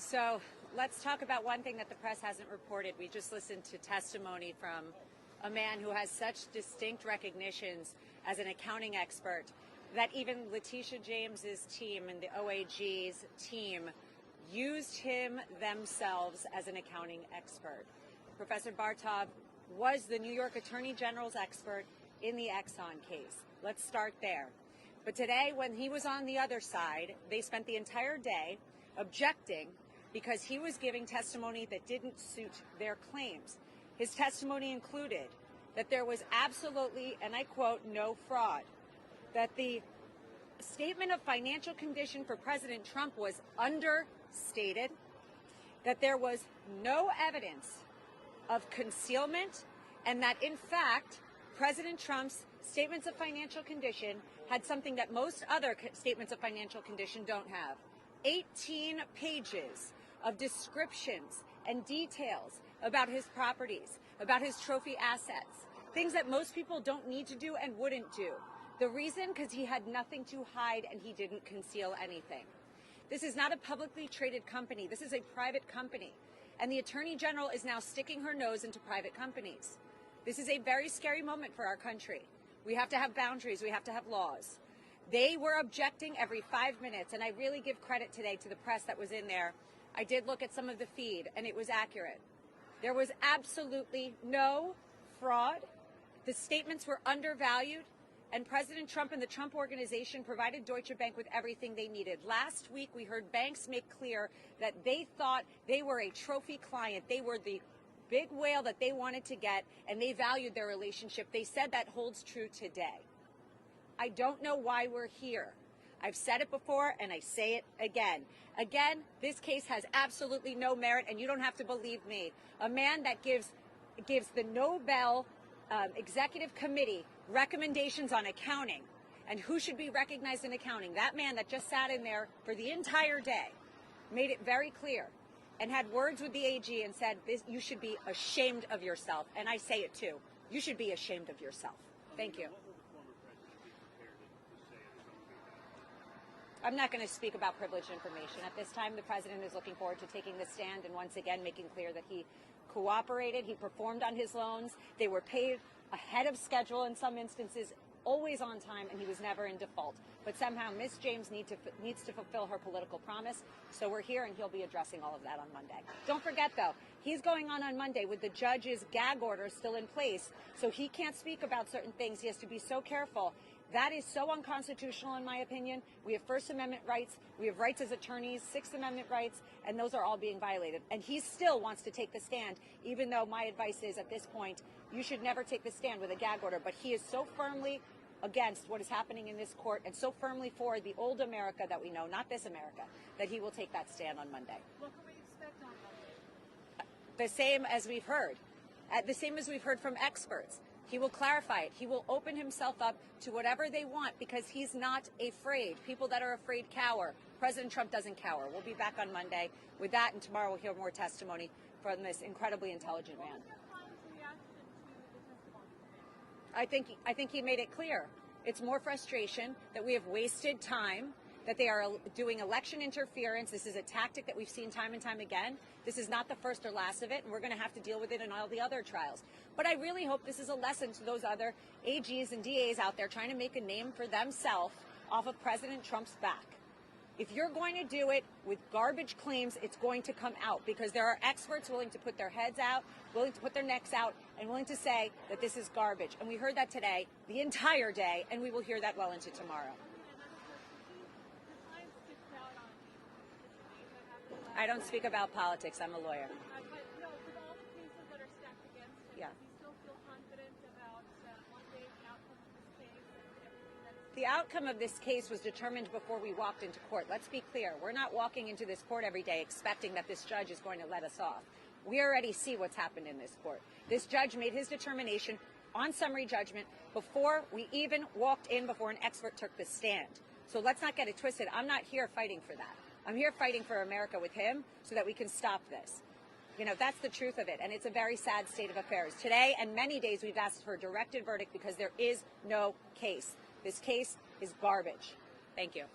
So let's talk about one thing that the press hasn't reported. We just listened to testimony from a man who has such distinct recognitions as an accounting expert that even Letitia James's team and the OAG's team used him themselves as an accounting expert. Professor Bartov was the New York Attorney General's expert in the Exxon case. Let's start there. But today, when he was on the other side, they spent the entire day objecting because he was giving testimony that didn't suit their claims. His testimony included that there was absolutely, and I quote, no fraud, that the statement of financial condition for President Trump was understated, that there was no evidence of concealment, and that, in fact, President Trump's statements of financial condition had something that most other statements of financial condition don't have. 18 pages of descriptions and details about his properties, about his trophy assets, things that most people don't need to do and wouldn't do. The reason? Because he had nothing to hide and he didn't conceal anything. This is not a publicly traded company. This is a private company. And the Attorney General is now sticking her nose into private companies. This is a very scary moment for our country. We have to have boundaries. We have to have laws. They were objecting every 5 minutes, and I really give credit today to the press that was in there. I did look at some of the feed, and it was accurate. There was absolutely no fraud. The statements were undervalued, and President Trump and the Trump Organization provided Deutsche Bank with everything they needed. Last week, we heard banks make clear that they thought they were a trophy client. They were the big whale that they wanted to get, and they valued their relationship. They said that holds true today. I don't know why we're here. I've said it before, and I say it again. Again, this case has absolutely no merit, and you don't have to believe me. A man that gives the Nobel Executive Committee recommendations on accounting and who should be recognized in accounting, that man that just sat in there for the entire day, made it very clear and had words with the AG and said, you should be ashamed of yourself. And I say it too. You should be ashamed of yourself. Thank you. I'm not going to speak about privileged information. At this time, the president is looking forward to taking the stand and once again making clear that he cooperated, he performed on his loans, they were paid ahead of schedule in some instances, always on time, and he was never in default. But somehow Ms. James needs to fulfill her political promise, so we're here and he'll be addressing all of that on Monday. Don't forget, though, he's going on Monday with the judge's gag order still in place, so he can't speak about certain things. He has to be so careful. That is so unconstitutional, in my opinion. We have First Amendment rights, we have rights as attorneys, Sixth Amendment rights, and those are all being violated. And he still wants to take the stand, even though my advice is, at this point, you should never take the stand with a gag order. But he is so firmly against what is happening in this court and so firmly for the old America that we know, not this America, that he will take that stand on Monday. What can we expect on Monday? The same as we've heard. The same as we've heard from experts. He will clarify it. He will open himself up to whatever they want because he's not afraid. People that are afraid cower. President Trump doesn't cower. We'll be back on Monday with that, and tomorrow we'll hear more testimony from this incredibly intelligent man. I think he made it clear. It's more frustration that we have wasted time, that they are doing election interference. This is a tactic that we've seen time and time again. This is not the first or last of it, and we're going to have to deal with it in all the other trials. But I really hope this is a lesson to those other AGs and DAs out there trying to make a name for themselves off of President Trump's back. If you're going to do it with garbage claims, it's going to come out because there are experts willing to put their heads out, willing to put their necks out, and willing to say that this is garbage. And we heard that today, the entire day, and we will hear that well into tomorrow. I don't speak about politics. I'm a lawyer. But no, with all the cases that are stacked against him, Yeah. does he still feel confident about Monday's outcome of this case and everything that's... The outcome of this case was determined before we walked into court. Let's be clear. We're not walking into this court every day expecting that this judge is going to let us off. We already see what's happened in this court. This judge made his determination on summary judgment before we even walked in, before an expert took the stand. So let's not get it twisted. I'm not here fighting for that. I'm here fighting for America with him so that we can stop this. You know, that's the truth of it, and it's a very sad state of affairs. Today and many days we've asked for a directed verdict because there is no case. This case is garbage. Thank you.